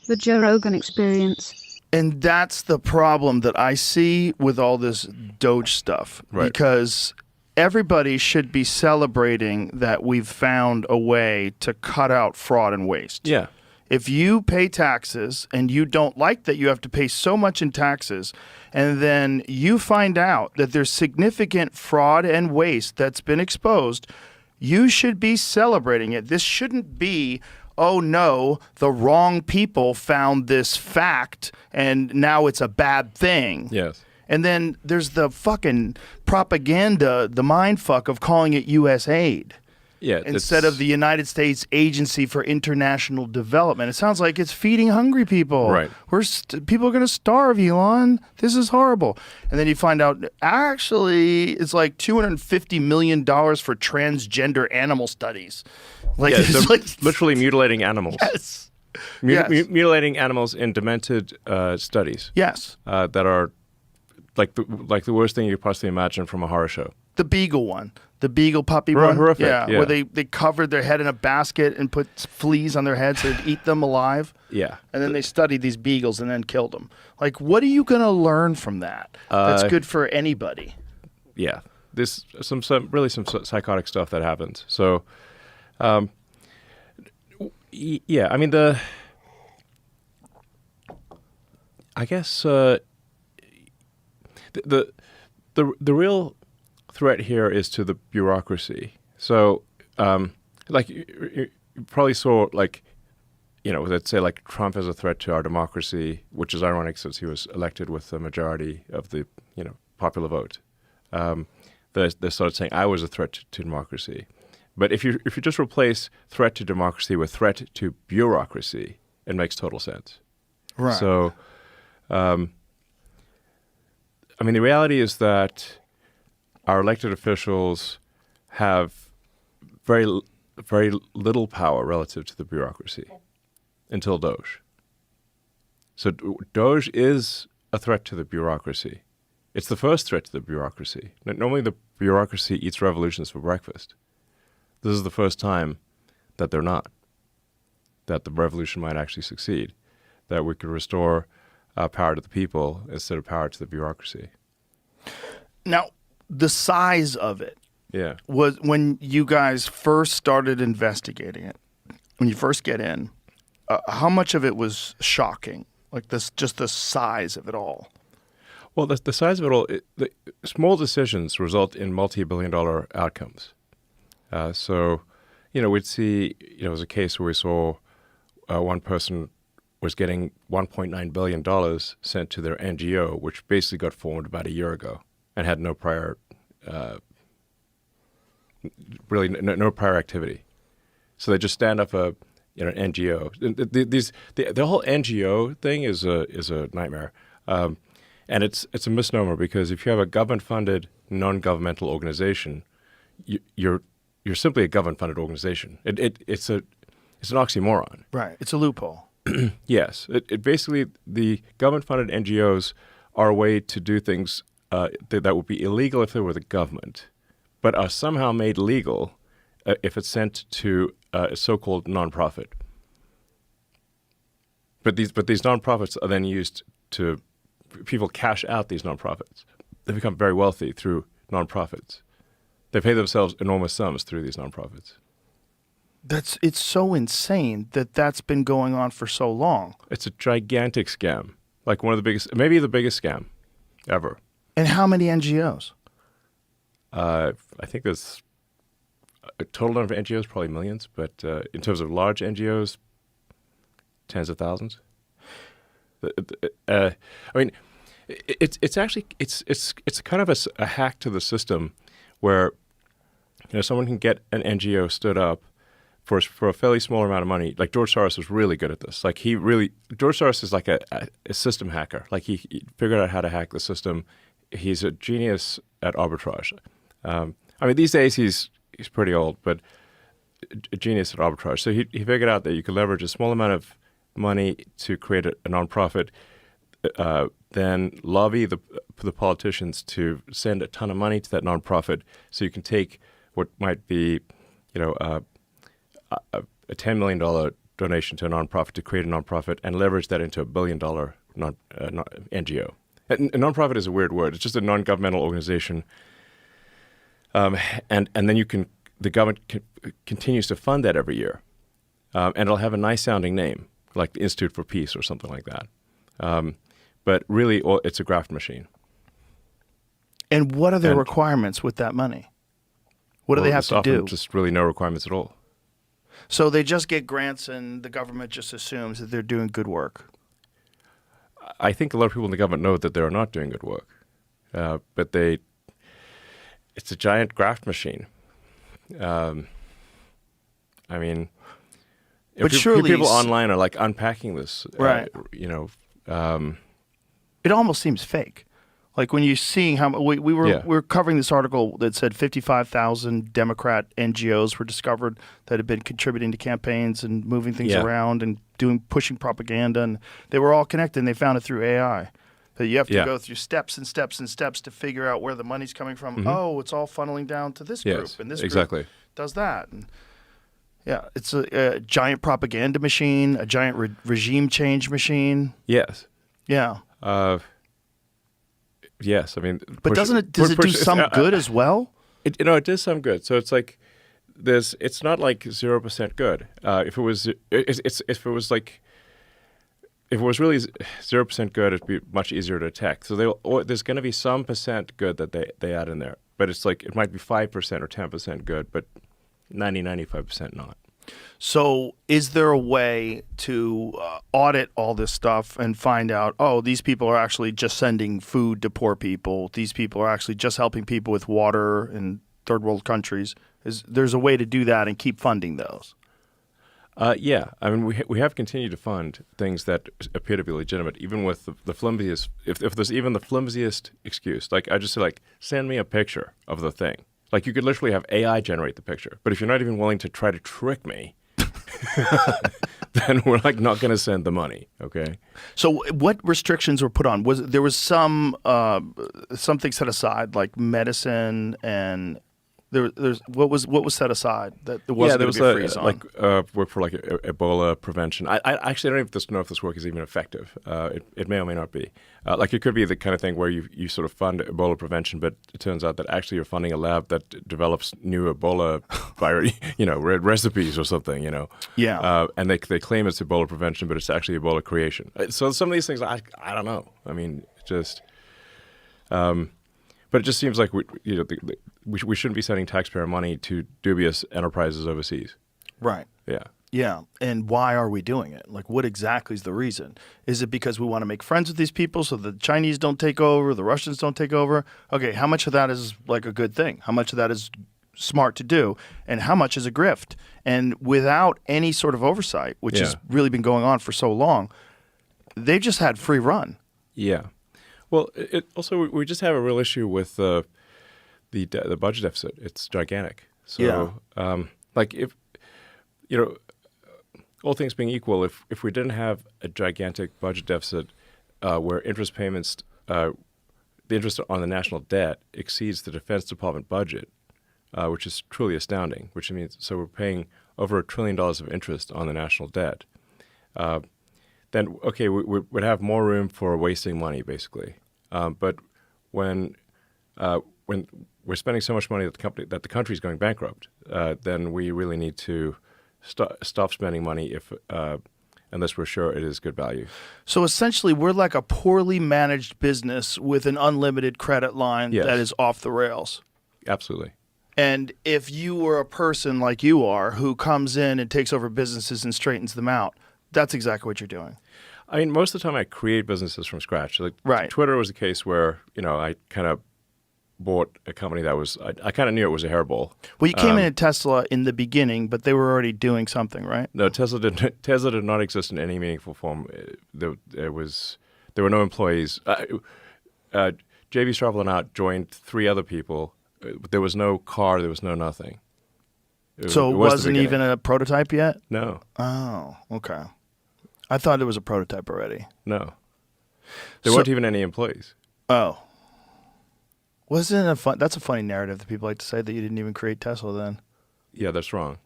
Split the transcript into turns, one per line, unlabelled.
The Joe Rogan Experience.
And that's the problem that I see with all this Doge stuff.
Right.
Because everybody should be celebrating that we've found a way to cut out fraud and waste.
Yeah.
If you pay taxes and you don't like that you have to pay so much in taxes, and then you find out that there's significant fraud and waste that's been exposed, you should be celebrating it. This shouldn't be, oh no, the wrong people found this fact and now it's a bad thing.
Yes.
And then there's the fucking propaganda, the mindfuck of calling it U.S. aid.
Yeah,
instead of the United States Agency for International Development. It sounds like it's feeding hungry people.
Right.
People are going to starve, Elon. This is horrible. And then you find out, actually, it's like $250 million for transgender animal studies. Like,
yeah,
it's
they're
like
literally mutilating animals.
Yes.
Mutilating animals in demented studies.
Yes.
That are like the worst thing you could possibly imagine from a horror show.
The beagle one. The beagle puppy one.
Horrific.
Yeah,
Yeah.
where they covered their head in a basket and put fleas on their heads so they'd eat them alive.
Yeah.
And then they studied these beagles and then killed them. Like, what are you going to learn from that? That's good for anybody.
Yeah. There's some psychotic stuff that happens. So, yeah, I mean, I guess the real threat here is to the bureaucracy. So, like you probably saw, like, you know, let's say like Trump as a threat to our democracy, which is ironic since he was elected with the majority of the, you know, popular vote. They started saying I was a threat to democracy. But if you just replace threat to democracy with threat to bureaucracy, it makes total sense.
Right.
So, I mean, the reality is that our elected officials have very little power relative to the bureaucracy until Doge. So Doge is a threat to the bureaucracy. It's the first threat to the bureaucracy. Normally the bureaucracy eats revolutions for breakfast. This is the first time that they're not, that the revolution might actually succeed, that we could restore power to the people instead of power to the bureaucracy.
Now, the size of it
Yeah.
was when you guys first started investigating it, when you first get in, how much of it was shocking? Like this, just the size of it all.
Well, the size of it all, the small decisions result in multi-billion-dollar outcomes. So, you know, we'd see, you know, there was a case where we saw one person was getting $1.9 billion sent to their NGO, which basically got formed about a year ago and had no prior, no prior activity. So they just stand up an NGO. The whole NGO thing is a nightmare. And it's a misnomer, because if you have a government-funded non-governmental organization, you're simply a government-funded organization. It's an oxymoron.
Right. It's a loophole.
Yes. It basically, the government-funded NGOs are a way to do things that would be illegal if they were the government, but are somehow made legal if it's sent to a so-called nonprofit. But these nonprofits are then used to, people cash out these nonprofits. They become very wealthy through nonprofits. They pay themselves enormous sums through these nonprofits.
It's so insane that that's been going on for so long.
It's a gigantic scam, like one of the biggest, maybe the biggest scam ever.
And how many NGOs?
I think there's a total number of NGOs, probably millions, but in terms of large NGOs, tens of thousands. I mean, it's actually kind of a hack to the system where, you know, someone can get an NGO stood up for a fairly small amount of money. Like George Soros is really good at this. Like George Soros is like a system hacker. Like he figured out how to hack the system. He's a genius at arbitrage. I mean, these days he's pretty old, but a genius at arbitrage. So he figured out that you could leverage a small amount of money to create a nonprofit, then lobby the politicians to send a ton of money to that nonprofit, so you can take what might be, you know, a $10 million donation to a nonprofit to create a nonprofit and leverage that into $1 billion NGO. A nonprofit is a weird word. It's just a non-governmental organization, and then the government continues to fund that every year, and it'll have a nice sounding name like the Institute for Peace or something like that. But really, it's a graft machine.
And what are the requirements with that money? What do they have to do?
Just really no requirements at all.
So they just get grants and the government just assumes that they're doing good work.
I think a lot of people in the government know that they're not doing good work. But it's a giant graft machine. I mean,
but surely
people online are like unpacking this.
Right. It almost seems fake. Like when you're seeing how we were covering this article that said 55,000 Democrat NGOs were discovered that had been contributing to campaigns and moving things around and pushing propaganda, and they were all connected. And they found it through AI. That you have to go through steps and steps and steps to figure out where the money's coming from. Mm-hmm. Oh, it's all funneling down to this group, and this group does that. And it's a giant propaganda machine, a giant regime change machine.
Yes.
Yeah.
Yes, I mean,
but does it do some good as well?
It does some good. So it's like it's not like 0% good. If it was really 0% good, it'd be much easier to attack. So there's going to be some percent good that they add in there, but it's like it might be 5% or 10% good, but 95% not.
So is there a way to audit all this stuff and find out, oh, these people are actually just sending food to poor people. These people are actually just helping people with water in third world countries. There's a way to do that and keep funding those?
Yeah. I mean, we have continued to fund things that appear to be legitimate, even with the flimsiest, if there's even the flimsiest excuse. Like I just say, like, send me a picture of the thing. Like you could literally have AI generate the picture, but if you're not even willing to try to trick me, then we're like not going to send the money. Okay. So
what restrictions were put on? There was something set aside, like medicine, and there's what was set aside that there wasn't going to be a freeze on?
Work for like Ebola prevention. I actually don't even know if this work is even effective. It may or may not be. Like it could be the kind of thing where you sort of fund Ebola prevention, but it turns out that actually you're funding a lab that develops new Ebola recipes or something.
Yeah.
And they claim it's Ebola prevention, but it's actually Ebola creation. So some of these things I don't know. I mean, just. But it just seems like we shouldn't be sending taxpayer money to dubious enterprises overseas.
Right.
Yeah.
Yeah. And why are we doing it? Like, what exactly is the reason? Is it because we want to make friends with these people so the Chinese don't take over, the Russians don't take over? Okay, how much of that is like a good thing? How much of that is smart to do? And how much is a grift? And without any sort of oversight, which has really been going on for so long, they've just had free run.
Yeah. Well, also we just have a real issue with the budget deficit. It's gigantic. So, like if all things being equal, if we didn't have a gigantic budget deficit where interest payments, the interest on the national debt exceeds the Defense Department budget, which is truly astounding. Which means we're paying over $1 trillion of interest on the national debt. Then okay, we would have more room for wasting money, basically. But when we're spending so much money that the country is going bankrupt, then we really need to stop spending money unless we're sure it is good value.
So essentially, we're like a poorly managed business with an unlimited credit line that is off the rails.
Absolutely.
And if you were a person like you are who comes in and takes over businesses and straightens them out, that's exactly what you're doing.
I mean, most of the time I create businesses from scratch. Like
right.
Twitter was a case where, I kind of bought a company that was, I kind of knew it was a hairball.
Well, you came in at Tesla in the beginning, but they were already doing something, right?
No, Tesla did not exist in any meaningful form. There were no employees. J.B. Straubel joined 3 other people. There was no car. There was no nothing.
It wasn't even a prototype yet?
No.
Oh, okay. I thought it was a prototype already.
No. There weren't even any employees.
Oh. Wasn't it that's a funny narrative that people like to say, that you didn't even create Tesla then.
Yeah, that's wrong.